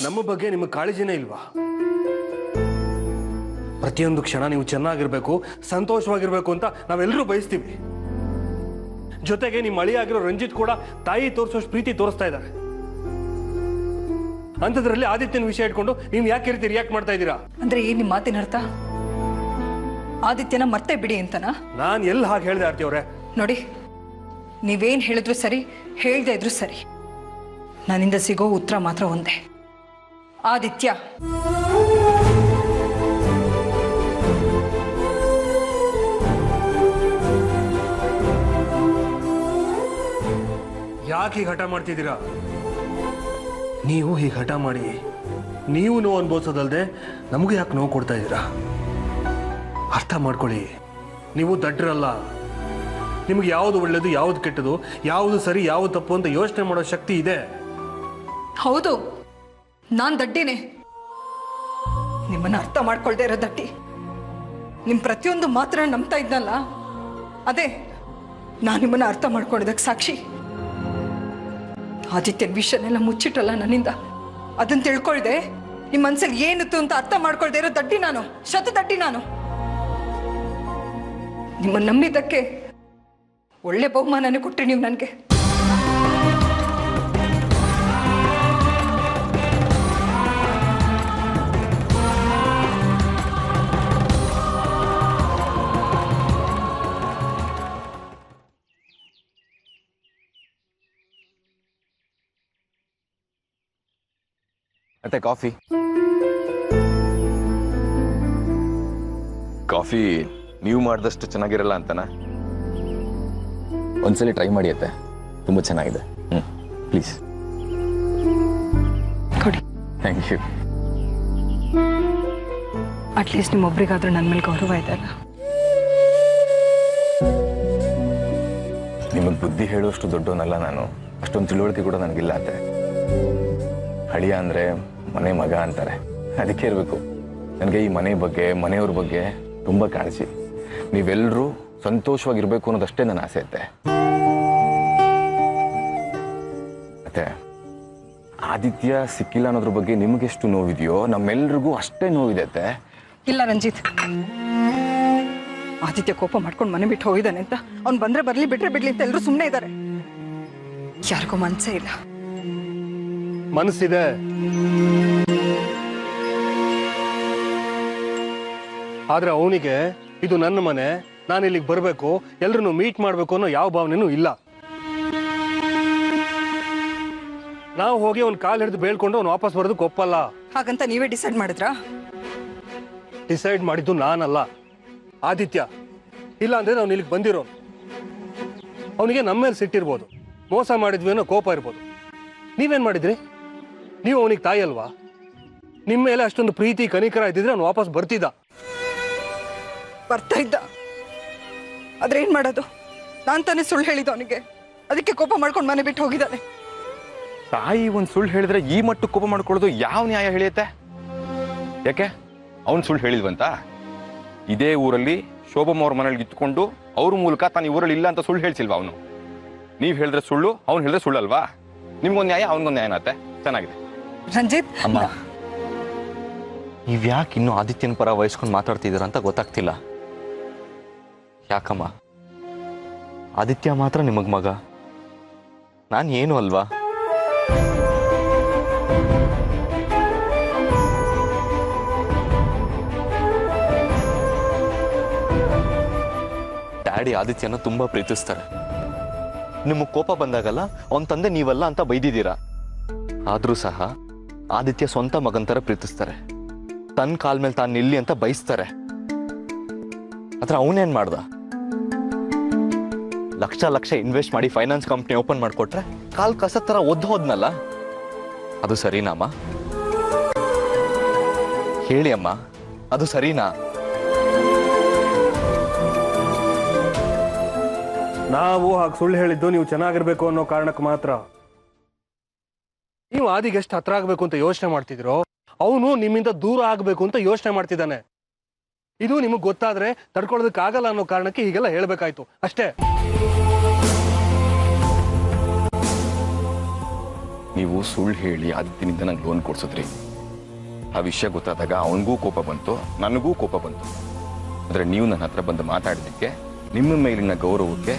ನಮ್ಮ ಬಗ್ಗೆ ನಿಮಗೆ ಕಾಳಜಿನೇ ಇಲ್ವಾ? ಪ್ರತಿಯೊಂದು ಕ್ಷಣ ನೀವು ಚೆನ್ನಾಗಿರ್ಬೇಕು, ಸಂತೋಷವಾಗಿರ್ಬೇಕು ಅಂತ ನಾವೆಲ್ಲರೂ ಬಯಸ್ತೀವಿ. ಜೊತೆಗೆ ನಿಮ್ಮ ಅಳಿಯಾಗಿರೋ ರಂಜಿತ್ ಕೂಡ ತಾಯಿ ತೋರಿಸೋಷ್ಟು ಪ್ರೀತಿ ತೋರಿಸ್ತಾ ಇದ್ದಾರೆ. ಅಂಥದ್ರಲ್ಲಿ ಆದಿತ್ಯನ ವಿಷಯ ಇಟ್ಕೊಂಡು ನೀವು ಯಾಕೆ ರೀತಿ ರಿಯಾಕ್ಟ್ ಮಾಡ್ತಾ ಇದ್ದೀರಾ? ಅಂದ್ರೆ ಏನ್ ನಿಮ್ಮ ಮಾತಿನ ಅರ್ಥ? ಆದಿತ್ಯನ ಮರ್ತೆ ಬಿಡಿ ಅಂತನಾ? ನಾನು ಎಲ್ಲಿ ಹಾಗೆ ಹೇಳ್ದೆ ಆರ್ತಿ ಅವರೇ? ನೋಡಿ, ನೀವೇನ್ ಹೇಳಿದ್ರು ಸರಿ, ಹೇಳ್ದೆ ಇದ್ರು ಸರಿ, ನನ್ನಿಂದ ಸಿಗೋ ಉತ್ತರ ಮಾತ್ರ ಒಂದೇ, ಆದಿತ್ಯ. ಯಾಕೆ ಹೀಗೆ ಹಠ ಮಾಡ್ತಿದ್ದೀರಾ? ನೀವು ಹೀಗೆ ಹಠ ಮಾಡಿ ನೀವು ನೋವು ಅನ್ಭವಿಸೋದಲ್ದೆ ನಮಗೂ ಯಾಕೆ ನೋವು ಕೊಡ್ತಾ ಇದ್ದೀರಾ? ಅರ್ಥ ಮಾಡ್ಕೊಳ್ಳಿ, ನೀವು ದಡ್ಡರಲ್ಲ. ನಿಮ್ಗೆ ಯಾವುದು ಒಳ್ಳೇದು, ಯಾವುದು ಕೆಟ್ಟದು, ಯಾವುದು ಸರಿ, ಯಾವುದು ತಪ್ಪು ಅಂತ ಯೋಚನೆ ಮಾಡೋ ಶಕ್ತಿ ಇದೆ. ಹೌದು, ನಾನ್ ದಡ್ಡಿನೇ. ನಿಮ್ಮನ್ನ ಅರ್ಥ ಮಾಡ್ಕೊಳ್ದೇ ಇರೋ ದಡ್ಡಿ. ನಿಮ್ ಪ್ರತಿಯೊಂದು ಮಾತ್ರ ನಂಬ್ತಾ ಇದ್ನಲ್ಲ, ಅದೇ ನಾನು ನಿಮ್ಮನ್ನ ಅರ್ಥ ಮಾಡ್ಕೊಂಡಿದ್ದಕ್ಕೆ ಸಾಕ್ಷಿ. ಆದಿತ್ಯನ ವಿಷಯನೆಲ್ಲ ಮುಚ್ಚಿಟ್ಟಲ್ಲ ನನ್ನಿಂದ, ಅದನ್ನ ತಿಳ್ಕೊಳ್ದೆ ನಿಮ್ಮ ಮನ್ಸಲ್ಲಿ ಏನಿತ್ತು ಅಂತ ಅರ್ಥ ಮಾಡ್ಕೊಳ್ದೆ ಇರೋ ದಡ್ಡಿ ನಾನು, ಶತ ದಡ್ಡಿ ನಾನು. ನಿಮ್ಮನ್ನ ನಂಬಿದ್ದಕ್ಕೆ ಒಳ್ಳೆ ಬಹುಮಾನನೇ ಕೊಟ್ರಿ ನೀವು ನನಗೆ. ಅತ್ತೆ ಕಾಫಿ. ಕಾಫಿ ನೀವು ಮಾಡಿದಷ್ಟು ಚೆನ್ನಾಗಿರಲ್ಲ ಅಂತನಾ? ಒಂದ್ಸಲಿ ಟ್ರೈ ಮಾಡಿ ಅತ್ತೆ, ತುಂಬ ಚೆನ್ನಾಗಿದೆ. ಪ್ಲೀಸ್. ಕೊಡಿ. Thank you. ಅಟ್ಲೀಸ್ಟ್ ನಿಮ್ಮೊಬ್ರಿಗಾದ್ರೂ ನನ್ನ ಮೇಲೆ ಗೌರವ ಇದೆಯಲ್ಲ. ನಿಮಗೆ ಬುದ್ಧಿ ಹೇಳುವಷ್ಟು ದೊಡ್ಡವನಲ್ಲ ನಾನು, ಅಷ್ಟೊಂದು ತಿಳುವಳಿಕೆ ಕೂಡ ನನಗಿಲ್ಲ ಅತ್ತೆ. ಹಳಿಯ ಅಂದರೆ ಮನೆ ಮಗ ಅಂತಾರೆ, ಅದಕ್ಕೆ ಇರಬೇಕು. ನನಗೆ ಈ ಮನೆ ಬಗ್ಗೆ, ಮನೆಯವ್ರ ಬಗ್ಗೆ ತುಂಬ ಕಾಳಜಿ. ನೀವೆಲ್ಲರೂ ಸಂತೋಷವಾಗಿರ್ಬೇಕು ಅನ್ನೋದಷ್ಟೇ ನನ್ನ ಆಸೆ ಐತೆ. ಮತ್ತೆ ಆದಿತ್ಯ ಸಿಕ್ಕಿಲ್ಲ ಅನ್ನೋದ್ರ ಬಗ್ಗೆ ನಿಮಗೆಷ್ಟು ನೋವಿದೆಯೋ ನಮ್ಮೆಲ್ರಿಗೂ ಅಷ್ಟೇ ನೋವಿದೆ ಅತ್ತೆ. ಇಲ್ಲ ರಂಜಿತ್, ಆದಿತ್ಯ ಕೋಪ ಮಾಡ್ಕೊಂಡು ಮನೆ ಬಿಟ್ಟು ಹೋಗಿದ್ದಾನೆ ಅಂತ, ಅವ್ನು ಬಂದ್ರೆ ಬರ್ಲಿ, ಬಿಟ್ರೆ ಬಿಡ್ಲಿ ಅಂತ ಎಲ್ಲರೂ ಸುಮ್ಮನೆ ಇದ್ದಾರೆ. ಯಾರಿಗೂ ಮನ್ಸೇ ಇಲ್ಲ. ಮನಸ್ಸಿದೆ, ಆದ್ರೆ ಅವನಿಗೆ ಇದು ನನ್ನ ಮನೆ, ನಾನು ಇಲ್ಲಿಗೆ ಬರಬೇಕು, ಎಲ್ಲರನ್ನು ಮೀಟ್ ಮಾಡಬೇಕು ಅನ್ನೋ ಯಾವ ಭಾವನೆನೂ ಇಲ್ಲ. ನಾವು ಹೋಗಿ ಅವ್ನ ಕಾಲು ಹಿಡಿದು ಬೇಳ್ಕೊಂಡು ಅವ್ನು ವಾಪಸ್ ಬರೋದಕ್ಕೆ ಒಪ್ಪಲ್ಲ. ಹಾಗಂತ ನೀವೇ ಡಿಸೈಡ್ ಮಾಡಿದ್ರಾ? ಡಿಸೈಡ್ ಮಾಡಿದ್ದು ನಾನಲ್ಲ, ಆದಿತ್ಯ. ಇಲ್ಲ ಅಂದ್ರೆ ಅವ್ನು ಇಲ್ಲಿಗೆ ಬಂದಿರೋ, ಅವನಿಗೆ ನಮ್ಮ ಮೇಲೆ ಸಿಟ್ಟಿರ್ಬೋದು, ಮೋಸ ಮಾಡಿದ್ವಿ ಅನ್ನೋ ಕೋಪ ಇರ್ಬೋದು. ನೀವೇನ್ ಮಾಡಿದ್ರಿ? ನೀವು ಅವನಿಗೆ ತಾಯಿ ಅಲ್ವಾ? ನಿಮ್ಮ ಮೇಲೆ ಅಷ್ಟೊಂದು ಪ್ರೀತಿ ಕನಿಕರ ಇದ್ದಿದ್ರೆ ಅವ್ನು ವಾಪಸ್ ಬರ್ತಿದ್ದ. ಬರ್ತಾ ಇದ್ದ, ಆದ್ರೆ ಏನ್ ಮಾಡೋದು? ನಾನ್ ತಾನೇ ಸುಳ್ಳು ಹೇಳಿದ್ದು ಅವನಿಗೆ, ಅದಕ್ಕೆ ಕೋಪ ಮಾಡ್ಕೊಂಡು ಮನೆ ಬಿಟ್ಟು ಹೋಗಿದ್ದಾನೆ. ತಾಯಿ ಒಂದು ಸುಳ್ಳು ಹೇಳಿದ್ರೆ ಈ ಮಟ್ಟು ಕೋಪ ಮಾಡ್ಕೊಳ್ಳೋದು ಯಾವ ನ್ಯಾಯ ಹೇಳಿಯುತ್ತೆ? ಯಾಕೆ ಅವ್ನು ಸುಳ್ಳು ಹೇಳಿದ್ವಂತ? ಇದೇ ಊರಲ್ಲಿ ಶೋಭಮ್ಮ ಅವ್ರ ಮನೇಲಿ ಇತ್ಕೊಂಡು ಅವ್ರ ಮೂಲಕ ತಾನು ಈ ಊರಲ್ಲಿ ಇಲ್ಲ ಅಂತ ಸುಳ್ಳು ಹೇಳ್ಸಿಲ್ವಾ ಅವನು? ನೀವು ಹೇಳಿದ್ರೆ ಸುಳ್ಳು, ಅವ್ನು ಹೇಳಿದ್ರೆ ಸುಳ್ಳಲ್ವಾ? ನಿಮ್ಗೊಂದು ನ್ಯಾಯ, ಅವನಿಗೊಂದು ನ್ಯಾಯ ಅನ್ನತ್ತೆ. ಚೆನ್ನಾಗಿದೆ. ರಂಜಿತ್, ಅಮ್ಮ, ನೀವ್ಯಾಕೆ ಇನ್ನೂ ಆದಿತ್ಯನ ಪರ ವಹಿಸ್ಕೊಂಡು ಮಾತಾಡ್ತಿದ್ದೀರ ಅಂತ ಗೊತ್ತಾಗ್ತಿಲ್ಲ. ಯಾಕಮ್ಮ? ಆದಿತ್ಯ ಮಾತ್ರ ನಿಮಗ್ ಮಗ, ನಾನು ಏನು ಅಲ್ವಾ? ಡ್ಯಾಡಿ ಆದಿತ್ಯನ ತುಂಬಾ ಪ್ರೀತಿಸ್ತಾರೆ. ನಿಮಗೆ ಕೋಪ ಬಂದಾಗಲ್ಲ ಅವನ ತಂದೆ ನೀವಲ್ಲ ಅಂತ ಬೈದಿದ್ದೀರಾ. ಆದ್ರೂ ಸಹ ಆದಿತ್ಯ ಸ್ವಂತ ಮಗನ್ ತರ ಪ್ರೀತಿಸ್ತಾರೆ. ತನ್ನ ಕಾಲ್ ಮೇಲೆ ತಾನು ನಿಲ್ಲಿ ಅಂತ ಬಯಸ್ತಾರೆ. ಆದ್ರೆ ಅವನೇನ್ ಮಾಡ್ದ? ಲಕ್ಷ ಲಕ್ಷ ಇನ್ವೆಸ್ಟ್ ಮಾಡಿ ಫೈನಾನ್ಸ್ ಕಂಪ್ನಿ ಓಪನ್ ಮಾಡಿಕೊಟ್ರೆ ಕಾಲ್ ಕಸ ತರ ಒದ್ದು ಹೋದ್ನಲ್ಲ. ಅದು ಸರಿನಾಮ? ಹೇಳಿ ಅಮ್ಮ, ಅದು ಸರಿನಾ? ನಾವು ಹಾಗೆ ಸುಳ್ಳು ಹೇಳಿದ್ದು ನೀವು ಚೆನ್ನಾಗಿರ್ಬೇಕು ಅನ್ನೋ ಕಾರಣಕ್ಕೆ ಮಾತ್ರ. ನೀವು ಆದಿಗೆ ಎಷ್ಟು ಹತ್ರ ಆಗ್ಬೇಕು ಅಂತ ಯೋಚನೆ ಮಾಡ್ತಿದ್ರೋ, ಅವನು ನಿಮ್ಮಿಂದ ದೂರ ಆಗ್ಬೇಕು ಅಂತ ಯೋಚನೆ ಮಾಡ್ತಿದ್ದಾನೆ. ಇದು ನಿಮಗೆ ಗೊತ್ತಾದ್ರೆ ತಡ್ಕೊಳ್ಳೋದಕ್ಕಾಗಲ್ಲ ಅನ್ನೋ ಕಾರಣಕ್ಕೆ ಹೀಗೆಲ್ಲ ಹೇಳ್ಬೇಕಾಯ್ತು ಅಷ್ಟೇ. ನೀವು ಸುಳ್ಳು ಹೇಳಿ ಆದಿತ್ಯನಿಂದ ನಂಗೆ ಲೋನ್ ಕೊಡ್ಸಿದ್ರಿ. ಆ ವಿಷಯ ಗೊತ್ತಾದಾಗ ಅವನಿಗೂ ಕೋಪ ಬಂತು, ನನಗೂ ಕೋಪ ಬಂತು. ಆದರೆ ನೀವು ನನ್ನ ಹತ್ರ ಬಂದು ಮಾತಾಡಿದ್ದಕ್ಕೆ, ನಿಮ್ಮ ಮೇಲಿನ ಗೌರವಕ್ಕೆ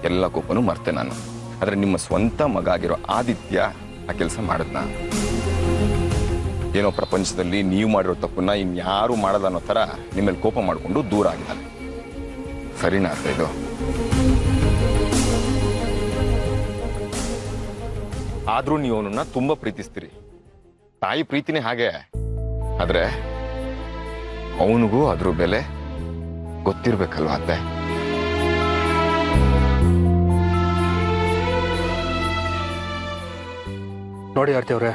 ಎಲ್ಲ ಕೋಪನೂ ಮರ್ತೆ ನಾನು. ಆದರೆ ನಿಮ್ಮ ಸ್ವಂತ ಮಗ ಆಗಿರೋ ಆದಿತ್ಯ ಆ ಕೆಲಸ ಮಾಡಿದ್ನ. ಏನೋ ಪ್ರಪಂಚದಲ್ಲಿ ನೀವು ಮಾಡಿರೋ ತಪ್ಪನ್ನ ಇನ್ಯಾರು ಮಾಡಲ್ಲ ಅನ್ನೋ ಥರ ನಿಮ್ಮಲ್ಲಿ ಕೋಪ ಮಾಡಿಕೊಂಡು ದೂರ ಆಗಿದ್ದಾನೆ. ಸರಿನಾ ಅರ್ಥ ಇದು? ಆದ್ರೂ ನೀವು ಅವನನ್ನ ತುಂಬಾ ಪ್ರೀತಿಸ್ತೀರಿ. ತಾಯಿ ಪ್ರೀತಿನೇ ಹಾಗೆ. ಆದ್ರೆ ಅವನಿಗೂ ಅದ್ರ ಬೆಲೆ ಗೊತ್ತಿರ್ಬೇಕಲ್ವಾ ಅತ್ತೆ? ನೋಡಿ ಆರ್ತಿ ಅವ್ರೆ,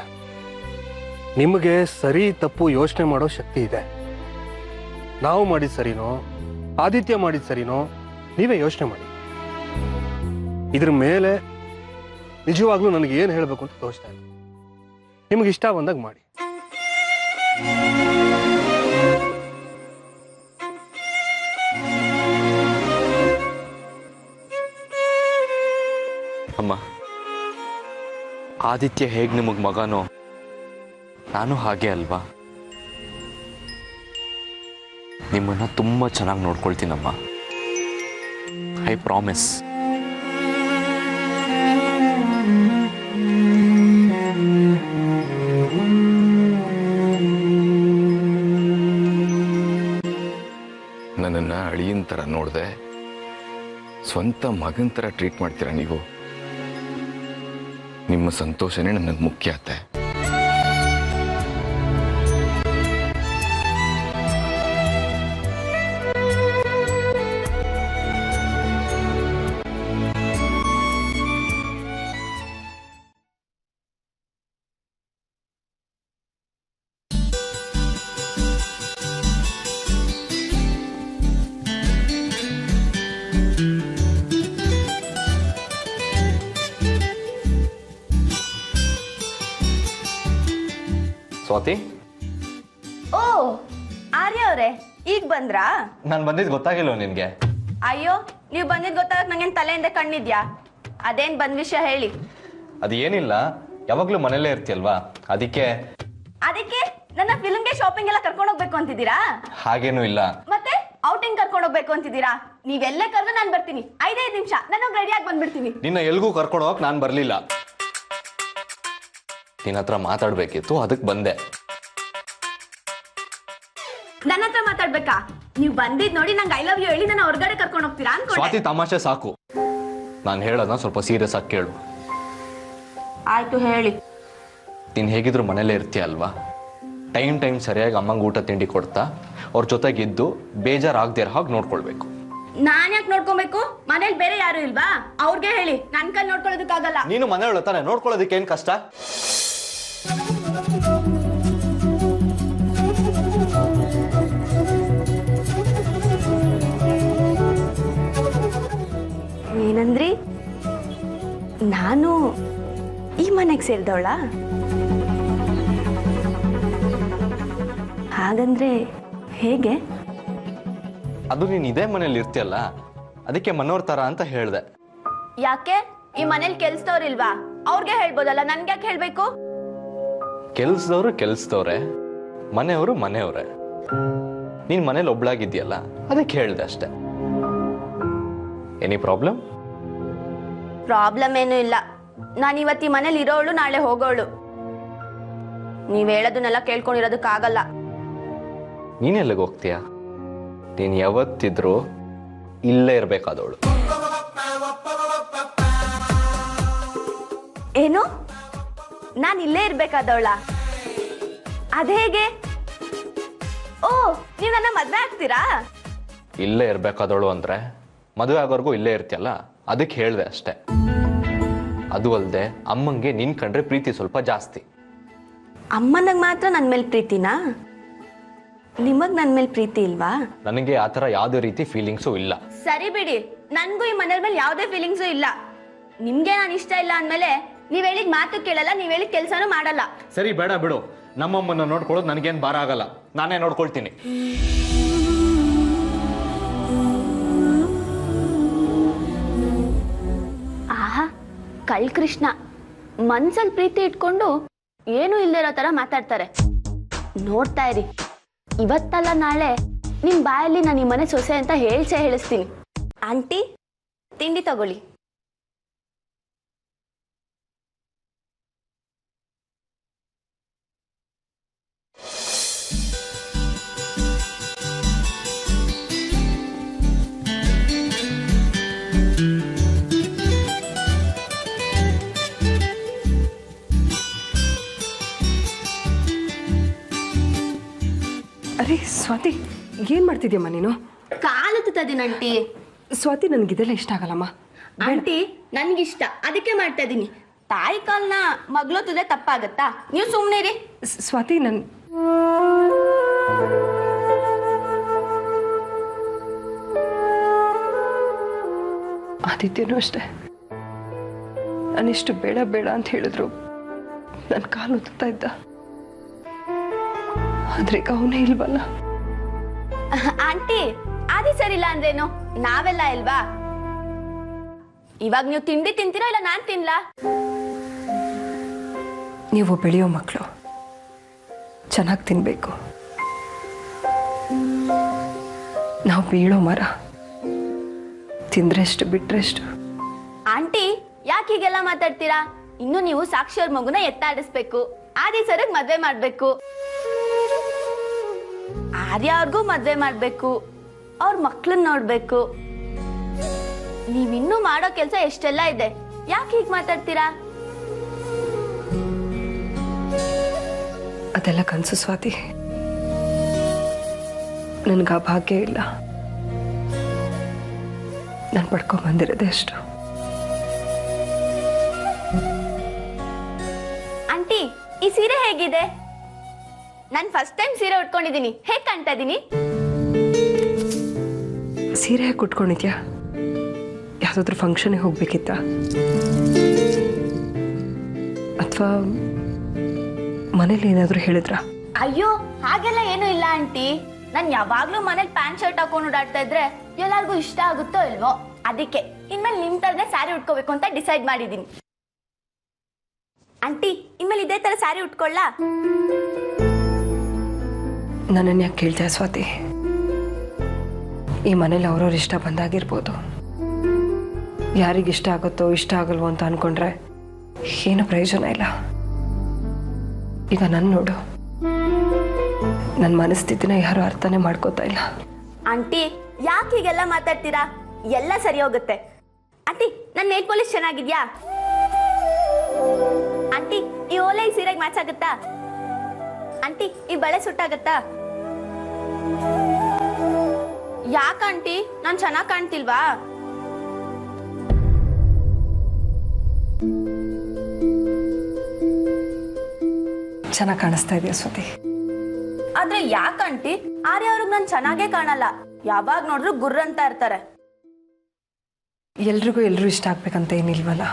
ನಿಮಗೆ ಸರಿ ತಪ್ಪು ಯೋಚನೆ ಮಾಡೋ ಶಕ್ತಿ ಇದೆ. ನಾವು ಮಾಡಿದ ಸರಿನೋ ಆದಿತ್ಯ ಮಾಡಿದ ಸರಿನೋ ನೀವೇ ಯೋಚನೆ ಮಾಡಿ. ಇದ್ರ ಮೇಲೆ ನಿಜವಾಗ್ಲೂ ನನಗೆ ಏನು ಹೇಳಬೇಕು ಅಂತ ತೋಚ್ತಾ ಇಲ್ಲ. ನಿಮ್ಗೆ ಇಷ್ಟ ಬಂದಾಗ ಮಾಡಿ. ಅಮ್ಮ, ಆದಿತ್ಯ ಹೇಗೆ ನಿಮಗೆ ಮಗನೋ ನಾನು ಹಾಗೆ ಅಲ್ವಾ? ನಿಮ್ಮನ್ನ ತುಂಬಾ ಚೆನ್ನಾಗಿ ನೋಡ್ಕೊಳ್ತೀನಮ್ಮ. I promise. ನನ್ನನ್ನು ಅಳಿಯನ್ ಥರ ನೋಡಿದೆ, ಸ್ವಂತ ಮಗನ ಥರ ಟ್ರೀಟ್ ಮಾಡ್ತೀರಾ ನೀವು. ನಿಮ್ಮ ಸಂತೋಷನೇ ನನಗೆ ಮುಖ್ಯ ಅತ್ತೆ. ಸ್ವಾತಿ, ಓ ಆರ್ಯ ಅವರೇ, ಈಗ ಬಂದ್ರಾ? ನಾನು ಬಂದಿದ್ದು ಗೊತ್ತಾಗಿಲ್ವ ನಿನ್ಗೆ? ಅಯ್ಯೋ, ನೀವು ಬಂದಿದ್ ಗೊತ್ತಾಗಕ್ ನಂಗೇನ್ ತಲೆಯಿಂದ ಕಣ್ಣಿದ್ಯಾ? ಅದೇನ್ ಬಂದ್ ವಿಷಯ ಹೇಳಿ. ಅದು ಏನಿಲ್ಲ, ಯಾವಾಗ್ಲೂ ಮನೇಲೇ ಇರ್ತೀಯಲ್ವಾ, ಅದಕ್ಕೆ ನನ್ನ ಫಿಲ್ಮ್ಗೆ ಶಾಪಿಂಗ್ ಎಲ್ಲ ಕರ್ಕೊಂಡು ಹೋಗ್ಬೇಕು ಅಂತಿದ್ದೀರಾ? ಹಾಗೇನೂ ಇಲ್ಲ. ಮತ್ತೆ ಔಟಿಂಗ್ ಕರ್ಕೊಂಡು ಹೋಗ್ಬೇಕು ಅಂತಿದ್ದೀರಾ? ನೀವೆಲ್ಲ ಕರೆದು ನಾನು ಬರ್ತೀನಿ. 5 ನಿಮಿಷ ನಾನು ರೆಡಿಯಾಗಿ ಬಂದ್ಬಿಡ್ತೀನಿ. ನಿನ್ನ ಎಲ್ಗೂ ಕರ್ಕೊಂಡು ಹೋಗಕ್ ನಾನು ಬರ್ಲಿಲ್ಲ. ನಿನ್ನ ಹತ್ರ ಮಾತಾಡ್ಬೇಕಿತ್ತು, ಅದಕ್ಕೆ ಬಂದೆ. ನನ್ನ ಹತ್ರ ಮಾತಾಡ್ಬೇಕಾ? ನೀವು ಬಂದಿದ್ ನೋಡಿ ನಂಗೆ ಐ ಲವ್ ಯು ಹೇಳಿ ನನ್ನ ಹೊರಗಡೆ ಕರ್ಕೊಂಡು ಹೋಗ್ತೀರಾ ಅನ್ಕೊಂಡೆ. ಸ್ವಾತಿ, ತಮಾಷೆ ಸಾಕು. ನಾನು ಹೇಳೋದನ್ನ ಸ್ವಲ್ಪ ಸೀರಿಯಸ್ ಆಗಿ ಕೇಳು. ಆಯ್ತು, ಹೇಳಿ. ನೀನು ಹೇಗಿದ್ರು ಮನೇಲೇ ಇರ್ತೀಯ ಅಲ್ವಾ? ಟೈಮ್ ಸರಿಯಾಗಿ ಅಮ್ಮಂಗೆ ಊಟ ತಿಂಡಿ ಕೊಡ್ತಾ ಅವ್ರ ಜೊತೆಗಿದ್ದು ಬೇಜಾರಾಗದೇ ಇರೋ ಹಾಗೆ ನೋಡ್ಕೊಳ್ಬೇಕು. ನಾನ್ ಯಾಕೆ ನೋಡ್ಕೊಬೇಕು? ಮನೇಲಿ ಬೇರೆ ಯಾರು ಇಲ್ವಾ? ಅವ್ರಿಗೆ ಹೇಳಿ, ನನ್ ಕೈಲಿ ನೋಡ್ಕೊಳ್ಳೋದಕ್ಕಾಗಲ್ಲ. ನೀನು ಮನೆಯೊಳ ತಾನೆ, ನೋಡ್ಕೊಳ್ಳೋದಕ್ಕೆ ಏನ್ ಕಷ್ಟ? ಏನಂದ್ರಿ? ನಾನು ಈ ಮನೆಗೆ ಸೇರಿದವಳ? ಹಾಗಂದ್ರೆ ಹೇಗೆ? ಅದು ನೀನು ಇದೇ ಮನೇಲಿ ಇರ್ತೀಯಲ್ಲ, ಅದಕ್ಕೆ ಮನೋರ್ ತರ ಅಂತ ಹೇಳ್ದೆ. ಯಾಕೆ? ಈ ಮನೇಲಿ ಕೆಲ್ಸದವ್ರಿಲ್ವಾ? ಅವ್ರಿಗೆ ಹೇಳ್ಬೋದಲ್ಲ, ನನ್ಗೆ ಯಾಕೆ ಹೇಳ್ಬೇಕು? ಕೆಲ್ಸದವ್ರೆ, ಮನೆಯವರು ಮನೆಯವ್ರೆ. ನೀನ್ ಮನೇಲಿ ಒಬ್ಳಾಗಿದ್ಯಲ್ಲ, ಅದಕ್ಕೆ ಹೇಳ್ದೆ ಅಷ್ಟೆ. Any problem? ಪ್ರಾಬ್ಲಮ್ ಏನೂ ಇಲ್ಲ. ನಾನು ಇವತ್ತು ಈ ಮನೇಲಿ ಇರೋಳು, ನಾಳೆ ಹೋಗೋಳು. ನೀವ್ ಹೇಳೋದನ್ನೆಲ್ಲ ಕೇಳ್ಕೊಂಡಿರೋದಕ್ಕಾಗಲ್ಲ. ನೀನೆಲ್ಲಿಗೆ ಹೋಗ್ತೀಯ? ನೀನ್ ಯಾವತ್ತಿದ್ರು ಇಲ್ಲೇ ಇರ್ಬೇಕಾದವಳು. ಏನು? ನಾನು ಇಲ್ಲೇ ಇರ್ಬೇಕಾದವಳ? ಅದೇಗೆ? ಓ, ನೀವ್ ನನ್ನ ಮದ್ವೆ ಆಗ್ತೀರಾ? ಇಲ್ಲೇ ಇರ್ಬೇಕಾದವಳು ಅಂದ್ರೆ ಮದುವೆ ಆಗೋರ್ಗೂ ಇಲ್ಲೇ ಇರ್ತೀಯಲ್ಲ, ಅದಕ್ಕೆ ಹೇಳ್ದೆ ಅಷ್ಟೆ. ಅದು ಅಲ್ಲದೆ ಅಮ್ಮಂಗೆ ನಿನ್ ಕಂಡ್ರೆ ಪ್ರೀತಿ ಸ್ವಲ್ಪ ಜಾಸ್ತಿ. ಅಮ್ಮನಂಗ್ ಮಾತ್ರ ನನ್ ಮೇಲೆ ಪ್ರೀತಿನಾ? ನಿಮಗ್ ನನ್ ಮೇಲೆ ಪ್ರೀತಿ ಇಲ್ವಾ? ನನಗೆ ಆತರ ಯಾವ್ದೇ ರೀತಿ ಫೀಲಿಂಗ್ಸು ಇಲ್ಲ. ಸರಿ ಬಿಡಿ, ನನ್ಗೂ ಈ ಮನೇಲ್ ಮೇಲೆ ಯಾವ್ದೇ ಫೀಲಿಂಗ್ಸು ಇಲ್ಲ. ನಿಮ್ಗೆ ನಾನು ಇಷ್ಟ ಇಲ್ಲ ಅಂದ್ಮೇಲೆ ನೀವ್ ಹೇಳಿದ್ ಮಾತು ಕೇಳಲ್ಲ, ನೀವ್ ಹೇಳಿದ ಕೆಲ್ಸನೂ ಮಾಡಲ್ಲ. ಸರಿ, ಬೇಡ ಬಿಡು. ನಮ್ಮಮ್ಮನ್ನ ನೋಡ್ಕೊಳ್ಳೋದು ನನಗೇನು ಭಾರ ಆಗಲ್ಲ, ನಾನೇ ನೋಡ್ಕೊಳ್ತೀನಿ. ಆಹಾ, ಕಳ್ ಕೃಷ್ಣ, ಮನ್ಸಲ್ಲಿ ಪ್ರೀತಿ ಇಟ್ಕೊಂಡು ಏನೂ ಇಲ್ದಿರೋ ತರ ಮಾತಾಡ್ತಾರೆ. ನೋಡ್ತಾ ಇರಿ, ಇವತ್ತಲ್ಲ ನಾಳೆ ನಿಮ್ ಬಾಯಲ್ಲಿ ನಾನು ಈ ಮನೆ ಸೊಸೆ ಅಂತ ಹೇಳಿಸ್ತೀನಿ. ಆಂಟಿ, ತಿಂಡಿ ತಗೊಳ್ಳಿ. ಅರೆ ಸ್ವಾತಿ, ಏನ್ ಮಾಡ್ತಿದ್ಯಮ್ಮ ನೀನು? ಕಾಲುತ್ತದೀನಿ ಆಂಟಿ. ಸ್ವಾತಿ, ನನ್ಗಿದೆಲ್ಲ ಇಷ್ಟ ಆಗಲ್ಲಮ್ಮ. ಆಂಟಿ, ನನ್ಗಿಷ್ಟ, ಅದಕ್ಕೆ ಮಾಡ್ತಾ ಇದೀನಿ. ತಾಯಿ ಕಾಲ್ನ ಮಗ್ಳೋತಿದ್ರೆ ತಪ್ಪಾಗತ್ತಾ? ನೀವು ಸುಮ್ಮನೆ ರೀ. ಸ್ವಾತಿ, ನನ್ ಆದಿತ್ಯನೂ ಅಷ್ಟೇ. ನಾನಿಷ್ಟು ಬೇಡ ಬೇಡ ಅಂತ ಹೇಳಿದ್ರು ನನ್ನ ಕಾಲು ಒತ್ತಾ ಇದ್ದ. ಆದ್ರೆ ಈಗ ಅವನೇ ಇಲ್ವಲ್ಲ. ಆಂಟಿ, ಆದಿ ಸರಿಲ್ಲ ಅಂದ್ರೇನು? ನಾವೆಲ್ಲ ಇಲ್ವಾ? ಇವಾಗ ನೀವು ತಿಂಡಿ ತಿಂತೀರಾ ಇಲ್ಲ ನಾನ್ ತಿನ್ಲಾ? ನೀವು ಬೆಳೆಯೋ ಮಕ್ಕಳು ಚೆನ್ನಾಗಿ ತಿನ್ಬೇಕು. ನಾವು ಬೀಳೋ ಮರ, ತಿಂದ್ರೆಷ್ಟು ಬಿಟ್ರೆಷ್ಟು. ಆಂಟಿ, ಯಾಕೆ ಹೀಗೆಲ್ಲ ಮಾತಾಡ್ತೀರಾ? ಇನ್ನು ನೀವು ಸಾಕ್ಷಿ ಅವ್ರ ಮಗುನ ಎತ್ತಾಡಿಸ್ಬೇಕು, ಆದಿ ಸರ್ಗ್ ಮದ್ವೆ ಮಾಡ್ಬೇಕು, ಆರ್ಯ ಅವ್ರಿಗೂ ಮದ್ವೆ ಮಾಡ್ಬೇಕು, ಅವ್ರ ಮಕ್ಳನ್ನ ನೋಡ್ಬೇಕು. ನೀವಿನ್ನೂ ಮಾಡೋ ಕೆಲ್ಸ ಎಷ್ಟೆಲ್ಲ ಇದೆ. ಯಾಕೆ ಹೀಗ್ ಮಾತಾಡ್ತೀರಾ? ಅದೆಲ್ಲ ಕನಸು ಸ್ವಾತಿ. ನನ್ಗ ಆ ಭಾಗ್ಯ ಇಲ್ಲ. ನಾನು ಪಡ್ಕೊಂಡ್ ಬಂದಿರೋದೆ ಅಷ್ಟು. ಆಂಟಿ, ಈ ಸೀರೆ ಹೇಗಿದೆ? ನಾನು ಫಸ್ಟ್ ಟೈಮ್ ಸೀರೆ ಉಟ್ಕೊಂಡಿದ್ದೀನಿ. ಹೇಗ್ ಕಾಣ್ತಾ ಇದೀನಿ? ಸೀರೆ ಹೇಗೆ ಉಟ್ಕೊಂಡಿದ್ಯಾ? ಯಾವ್ದಾದ್ರು ಫಂಕ್ಷನ್ಗೆ ಹೋಗ್ಬೇಕಿತ್ತ? ಅಥವಾ ಮನೇಲಿ ಏನಾದ್ರು ಹೇಳಿದ್ರ? ಅಯ್ಯೋ, ಹಾಗೆಲ್ಲ ಏನೂ ಇಲ್ಲ ಆಂಟಿ. ನಾನು ಯಾವಾಗ್ಲೂ ಮನೇಲಿ ಪ್ಯಾಂಟ್ ಶರ್ಟ್ ಹಾಕೊಂಡು ಓಡಾಡ್ತಾ ಇದ್ರೆ ಎಲ್ಲಾರ್ಗೂ ಇಷ್ಟ ಆಗುತ್ತೋ ಇಲ್ವೋ, ಅದಕ್ಕೆ ಇನ್ಮೇಲೆ ನಿಮ್ ತರನೇ ಸ್ಯಾರಿ ಉಟ್ಕೋಬೇಕು ಅಂತ ಡಿಸೈಡ್ ಮಾಡಿದೀನಿ. ಆಂಟಿ, ಇನ್ಮೇಲೆ ಇದೇ ತರ ಸ್ಯಾರಿ ಉಟ್ಕೊಳ್ಳಾ? ನನ್ನನ್ನು ಯಾಕೆ ಕೇಳ್ತೀಯ ಸ್ವಾತಿ? ಈ ಮನೇಲಿ ಅವ್ರವ್ರ ಇಷ್ಟ ಬಂದಾಗಿರ್ಬೋದು. ಯಾರಿಗಿಷ್ಟ ಆಗುತ್ತೋ ಇಷ್ಟ ಆಗಲ್ವೋ ಅಂತ ಅನ್ಕೊಂಡ್ರೆ ಏನು ಪ್ರಯೋಜನ ಇಲ್ಲ. ಈಗ ನನ್ನ ನೋಡು, ನನ್ನ ಮನಸ್ಥಿತಿನ ಯಾರು ಅರ್ಥನೇ ಮಾಡ್ಕೋತಾ ಇಲ್ಲ. ಆಂಟಿ, ಯಾಕೆ ಹೀಗೆಲ್ಲ ಮಾತಾಡ್ತೀರಾ? ಎಲ್ಲ ಸರಿ ಹೋಗುತ್ತೆ. ಆಂಟಿ, ನನ್ನ ನೇಲ್ ಪಾಲಿಶ್ ಚೆನ್ನಾಗಿದ್ಯಾ? ಆಂಟಿ, ಈ ಓಲೆ ಈ ಸೀರೆಗೆ ಮ್ಯಾಚ್ ಆಗುತ್ತಾ? ಆಂಟಿ, ಈ ಬಳೆ ಸುಟ್ಟಾಗತ್ತಾ? ಯಾಕಂಟಿ, ನಾನು ಚೆನ್ನಾಗಿ ಕಾಣ್ತಿಲ್ವಾ? ಚೆನ್ನಾಗಿ ಕಾಣಿಸ್ತಾ ಇದೆಯಾ ಸ್ವಾತಿ? ಆದ್ರೆ ಯಾಕಂಟಿ, ಆರ್ಯ ಅವ್ರಿಗೆ ನಾನು ಚೆನ್ನಾಗೇ ಕಾಣಲ್ಲ. ಯಾವಾಗ ನೋಡ್ರು ಗುರ್ರ ಅಂತ ಇರ್ತಾರೆ. ಎಲ್ರಿಗೂ ಎಲ್ಲರೂ ಇಷ್ಟ ಆಗ್ಬೇಕಂತ ಏನಿಲ್ವಲ್ಲ.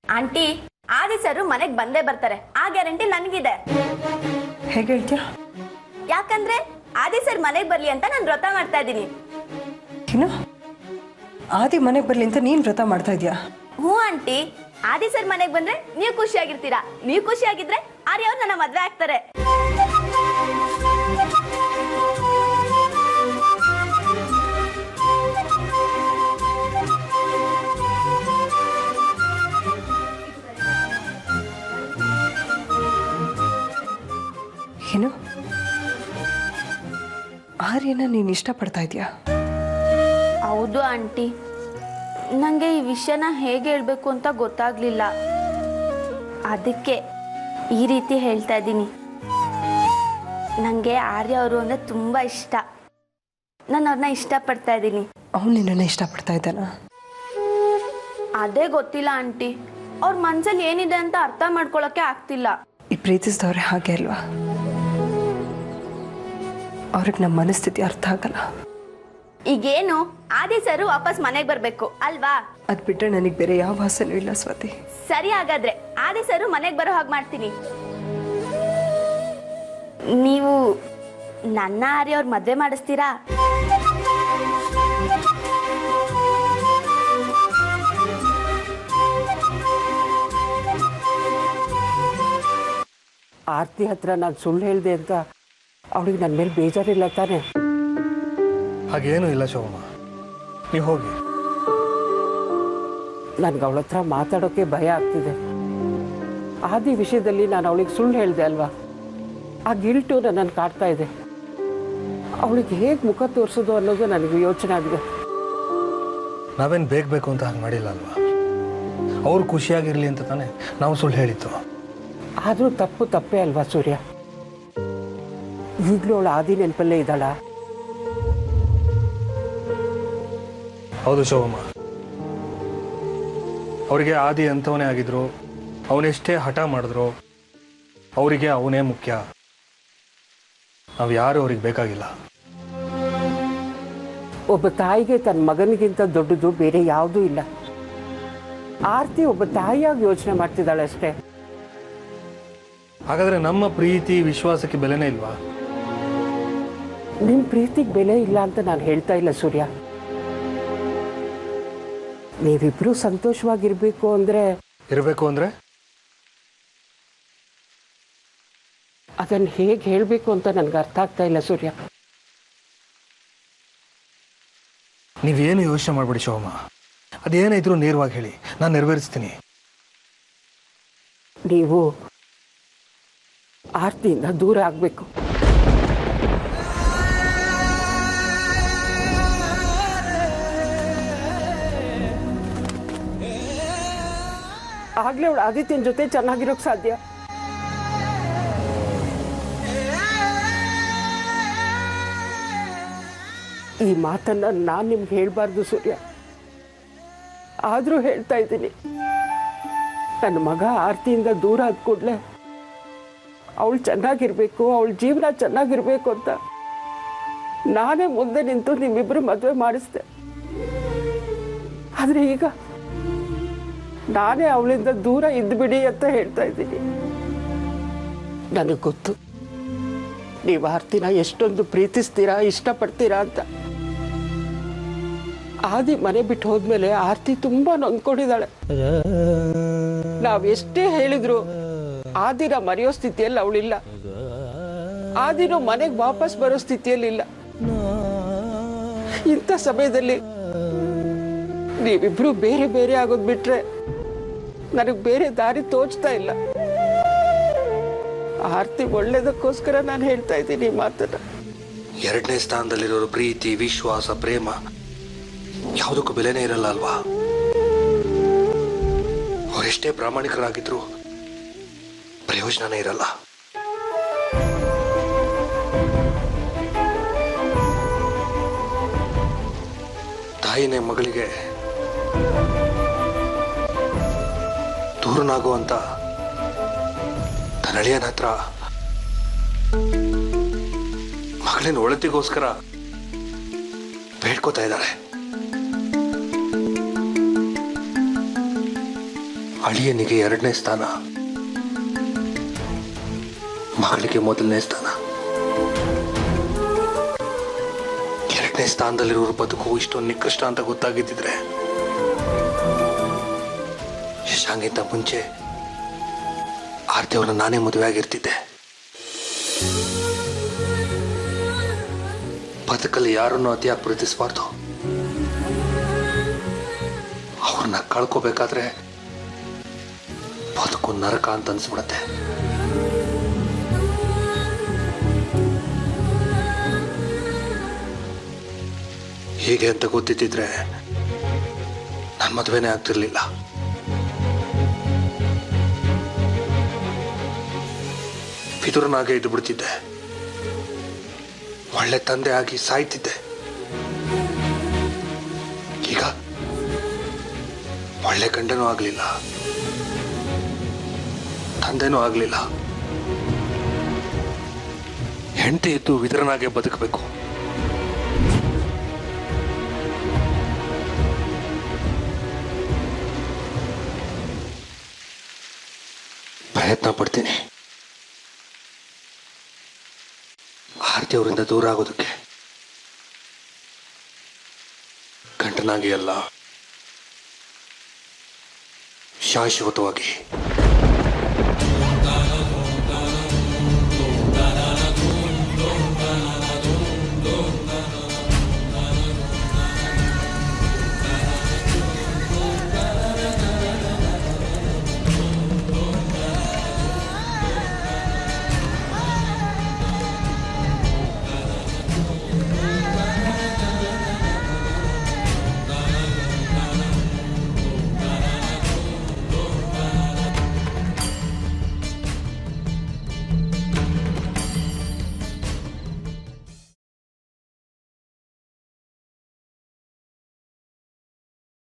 ಆಂಟಿ, ಆದಿ ಸರ್ ಮನೆಗ್ ಬಂದೇ ಬರ್ತಾರೆ, ಆ ಗ್ಯಾರಂಟಿ ನನ್ಗಿದೆ. ಹೇಗೆ ಹೇಳ್ತೀಯ? ಯಾಕಂದ್ರೆ ಆದಿ ಸರ್ ಮನೆಗ್ ಬರ್ಲಿ ಅಂತ ನಾನು ವ್ರತ ಮಾಡ್ತಾ ಇದ್ದೀನಿ. ಏನು? ಆದಿ ಮನೆಗೆ ಬರ್ಲಿ ಅಂತ ನೀನ್ ವ್ರತ ಮಾಡ್ತಾ ಇದೀಯಾ? ಹ್ಞೂ ಆಂಟಿ, ಆದಿ ಸರ್ ಮನೆಗ್ ಬಂದ್ರೆ ನೀವು ಖುಷಿಯಾಗಿರ್ತೀರಾ. ನೀವು ಖುಷಿಯಾಗಿದ್ರೆ ಆರ್ಯ ಅವ್ರು ನನ್ನ ಮದ್ವೆ ಆಗ್ತಾರೆ. ಏನು? ಆರ್ಯನ ನೀನು ಇಷ್ಟಪಡ್ತಾ ಇದೀಯಾ? ಹೌದು ಆಂಟಿ, ನನಗೆ ಈ ವಿಷಯನ ಹೇಗೆ ಹೇಳಬೇಕು ಅಂತ ಗೊತ್ತಾಗ್ಲಿಲ್ಲ. ಅದಕ್ಕೆ ಈ ರೀತಿ ಹೇಳ್ತಾ ಇದ್ದೀನಿ. ನನಗೆ ಆರ್ಯ ಅವರು ಅಂದರೆ ತುಂಬ ಇಷ್ಟ. ನಾನು ಅವ್ರನ್ನ ಇಷ್ಟಪಡ್ತಾ ಇದ್ದೀನಿ. ಅವನು ನಿನ್ನನ್ನು ಇಷ್ಟಪಡ್ತಾ ಇದ್ದಾನ? ಅದೇ ಗೊತ್ತಿಲ್ಲ ಆಂಟಿ. ಅವ್ರ ಮನ್ಸಲ್ಲಿ ಏನಿದೆ ಅಂತ ಅರ್ಥ ಮಾಡ್ಕೊಳಕ್ಕೆ ಆಗ್ತಿಲ್ಲ. ಈ ಪ್ರೀತಿಸಿದವ್ರೆ ಹಾಗೆ ಅಲ್ವಾ? ಅವ್ರಿಗೆ ನಮ್ಮ ಮನಸ್ಥಿತಿ ಅರ್ಥ ಆಗಲ್ಲ. ಈಗೇನು, ಆದಿ ಸರ್ ವಾಪಸ್ ಮನೆಗೆ ಬರಬೇಕು ಅಲ್ವಾ? ಅದ್ ಬಿಟ್ಟರೆ ನನಗೆ ಬೇರೆ ಯಾವ ಆಸೆನೂ ಇಲ್ಲ ಸ್ವಾತಿ. ಸರಿ, ಹಾಗಾದ್ರೆ ಆದಿ ಸರ್ ಮನೆಗೆ ಬರೋ ಹಾಗೆ ಮಾಡ್ತೀನಿ. ನೀವು ನನ್ನ ಆರ್ಯ ಅವ್ರ ಮದ್ವೆ ಮಾಡಿಸ್ತೀರಾ? ಆರತಿ ಹತ್ರ ನಾನು ಸುಳ್ಳು ಹೇಳಿದೆ ಅಂತ ಅವಳಿಗೆ ನನ್ನ ಮೇಲೆ ಬೇಜಾರಿಲ್ಲ ತಾನೆ? ಹಾಗೇನೂ ಇಲ್ಲ ಶೋಭಮ್ಮ, ನೀವು ಹೋಗಿ. ನನಗೆ ಅವಳ ಹತ್ರ ಮಾತಾಡೋಕ್ಕೆ ಭಯ ಆಗ್ತಿದೆ. ಆದಿ ವಿಷಯದಲ್ಲಿ ನಾನು ಅವಳಿಗೆ ಸುಳ್ಳು ಹೇಳಿದೆ ಅಲ್ವಾ, ಆ ಗಿಲ್ಟು ನನ್ನನ್ನು ಕಾಡ್ತಾ ಇದೆ. ಅವಳಿಗೆ ಹೇಗೆ ಮುಖ ತೋರಿಸೋದು ಅನ್ನೋದು ನನಗೆ ಯೋಚನೆ ಆಗಿದೆ. ನಾವೇನು ಬೇಕು ಅಂತ ಹಾಗೆ ಮಾಡಿಲ್ಲ ಅಲ್ವಾ? ಅವ್ರು ಖುಷಿಯಾಗಿರಲಿ ಅಂತ ತಾನೇ ನಾವು ಸುಳ್ಳು ಹೇಳಿದ್ದು. ಆದರೂ ತಪ್ಪೇ ಅಲ್ವಾ ಸೂರ್ಯ? ಈಗಲೂ ಅವಳು ಆದಿ ನೆನಪಲ್ಲೇ ಇದ್ದಾಳ? ಹೌದು ಶೋಭಮ್ಮ, ಅವರಿಗೆ ಆದಿ ಅಂಥವನೇ ಆಗಿದ್ರು, ಅವನೆಷ್ಟೇ ಹಠ ಮಾಡಿದ್ರು ಅವರಿಗೆ ಅವನೇ ಮುಖ್ಯ. ನಾವು ಯಾರು ಅವ್ರಿಗೆ ಬೇಕಾಗಿಲ್ಲ. ಒಬ್ಬ ತಾಯಿಗೆ ತನ್ನ ಮಗನಿಗಿಂತ ದೊಡ್ಡದು ಬೇರೆ ಯಾವುದೂ ಇಲ್ಲ. ಆರತಿ ಒಬ್ಬ ತಾಯಿಯಾಗಿ ಯೋಚನೆ ಮಾಡ್ತಿದ್ದಾಳೆ ಅಷ್ಟೇ. ಹಾಗಾದ್ರೆ ನಮ್ಮ ಪ್ರೀತಿ ವಿಶ್ವಾಸಕ್ಕೆ ಬೆಲೆನೇ ಇಲ್ವಾ? ನಿಮ್ಮ ಪ್ರೀತಿಗೆ ಬೆಲೆ ಇಲ್ಲ ಅಂತ ನಾನು ಹೇಳ್ತಾ ಇಲ್ಲ ಸೂರ್ಯ. ನೀವಿಬ್ರು ಸಂತೋಷವಾಗಿರ್ಬೇಕು ಅಂದ್ರೆ ಅದನ್ನು ಹೇಗೆ ಹೇಳಬೇಕು ಅಂತ ನನಗೆ ಅರ್ಥ ಆಗ್ತಾ ಇಲ್ಲ ಸೂರ್ಯ. ನೀವೇನು ಯೋಚನೆ ಮಾಡ್ಬೇಡಿ ಶೋಭಮ್ಮ, ಅದೇನಿದ್ರು ನೇರವಾಗಿ ಹೇಳಿ, ನಾನು ನೆರವೇರಿಸ್ತೀನಿ. ನೀವು ಆರತಿಯಿಂದ ದೂರ ಆಗಬೇಕು. ಆಗ್ಲೇ ಅವಳು ಆದಿತ್ಯನ ಜೊತೆ ಚೆನ್ನಾಗಿರೋಕ್ ಸಾಧ್ಯ. ಈ ಮಾತನ್ನ ನಾನು ನಿಮ್ಗೆ ಹೇಳ್ಬಾರ್ದು ಸೂರ್ಯ, ಆದ್ರೂ ಹೇಳ್ತಾ ಇದ್ದೀನಿ. ನನ್ನ ಮಗ ಆರತಿಯಿಂದ ದೂರ ಆದ ಕೂಡಲೇ ಅವಳು ಚೆನ್ನಾಗಿರ್ಬೇಕು, ಅವಳ ಜೀವನ ಚೆನ್ನಾಗಿರ್ಬೇಕು ಅಂತ ನಾನೇ ಮುಂದೆ ನಿಂತು ನಿಮ್ಮಿಬ್ರು ಮದುವೆ ಮಾಡಿಸ್ದೆ. ಆದ್ರೆ ಈಗ ನಾನೇ ಅವಳಿಂದ ದೂರ ಇದ್ಬಿಡಿ ಅಂತ ಹೇಳ್ತಾ ಇದ್ದೀನಿ. ನನಗೆ ಗೊತ್ತು ನೀವು ಆರತಿನ ಎಷ್ಟೊಂದು ಪ್ರೀತಿಸ್ತೀರಾ, ಇಷ್ಟಪಡ್ತೀರಾ ಅಂತ. ಆದಿ ಮನೆ ಬಿಟ್ಟು ಹೋದ್ಮೇಲೆ ಆರತಿ ತುಂಬಾ ನೊಂದ್ಕೊಂಡಿದ್ದಾಳೆ. ನಾವೆಷ್ಟೇ ಹೇಳಿದ್ರು ಆದಿನ ಮರೆಯೋ ಸ್ಥಿತಿಯಲ್ಲಿ ಅವಳಿಲ್ಲ. ಆದಿನ ಮನೆಗೆ ವಾಪಸ್ ಬರೋ ಸ್ಥಿತಿಯಲ್ಲಿಲ್ಲ. ಇಂಥ ಸಮಯದಲ್ಲಿ ನೀವಿಬ್ರು ಬೇರೆ ಬೇರೆ ಆಗೋದ್ ಬಿಟ್ರೆ ನನಗೆ ಬೇರೆ ದಾರಿ ತೋಚ್ತಾ ಇಲ್ಲ. ಆರತಿ ಒಳ್ಳೇದಕ್ಕೋಸ್ಕರ ನಾನು ಹೇಳ್ತಾ ಇದ್ದೀನಿ ಈ ಮಾತನ್ನ. ಎರಡನೇ ಸ್ಥಾನದಲ್ಲಿರೋರು ಪ್ರೀತಿ, ವಿಶ್ವಾಸ, ಪ್ರೇಮ ಯಾವುದಕ್ಕೂ ಬೆಲೆನೇ ಇರಲ್ಲ ಅಲ್ವಾ? ಅವರೆಷ್ಟೇ ಪ್ರಾಮಾಣಿಕರಾಗಿದ್ರು ಪ್ರಯೋಜನನೇ ಇರಲ್ಲ. ತಾಯಿನೇ ಮಗಳಿಗೆ ದೂರನಾಗುವಂತ ತನ್ನ ಅಳಿಯನ ಹತ್ರ ಮಗಳಿನ ಒಳತಿಗೋಸ್ಕರ ಬೇಡ್ಕೋತಾ ಇದ್ದಾಳೆ. ಅಳಿಯನಿಗೆ ಎರಡನೇ ಸ್ಥಾನ, ಮಗಳಿಗೆ ಮೊದಲನೇ ಸ್ಥಾನ. ಎರಡನೇ ಸ್ಥಾನದಲ್ಲಿರೋರು ಬದುಕು ಇಷ್ಟೊಂದು ನಿಕೃಷ್ಟ ಅಂತ ಗೊತ್ತಾಗಿದ್ದಿದ್ರೆ ಶಶಾಂಗಿಂತ ಮುಂಚೆ ಆರತಿ ಅವ್ರನ್ನ ನಾನೇ ಮದುವೆ ಆಗಿರ್ತಿದ್ದೆ. ಬದುಕಲ್ಲಿ ಯಾರನ್ನು ಅತಿಯಾಗಿ ಪ್ರೀತಿಸಬಾರ್ದು. ಅವ್ರನ್ನ ಕಳ್ಕೋಬೇಕಾದ್ರೆ ಬದುಕು ನರಕ ಅಂತ ಅನ್ಸ್ಬಿಡತ್ತೆ. ಹೀಗೆ ಅಂತ ಗೊತ್ತಿದ್ದಿದ್ರೆ ನನ್ನ ಮದುವೆನೇ ಆಗ್ತಿರ್ಲಿಲ್ಲ. ವಿದುರನಾಗೆ ಇದ್ದು ಬಿಡ್ತಿದ್ದೆ. ಒಳ್ಳೆ ತಂದೆ ಆಗಿ ಸಾಯ್ತಿದ್ದೆ. ಈಗ ಒಳ್ಳೆ ಗಂಡನೂ ಆಗ್ಲಿಲ್ಲ, ತಂದೆನೂ ಆಗ್ಲಿಲ್ಲ. ಹೆಂಡತಿ ಇದ್ದು ವಿದುರನಾಗೆ ಬದುಕಬೇಕು. ಪ್ರಯತ್ನ ಪಡ್ತೀನಿ ಆರತಿ ಅವರಿಂದ ದೂರ ಆಗೋದಕ್ಕೆ. ಗಂಟನಾಗಿ ಅಲ್ಲ, ಶಾಶ್ವತವಾಗಿ.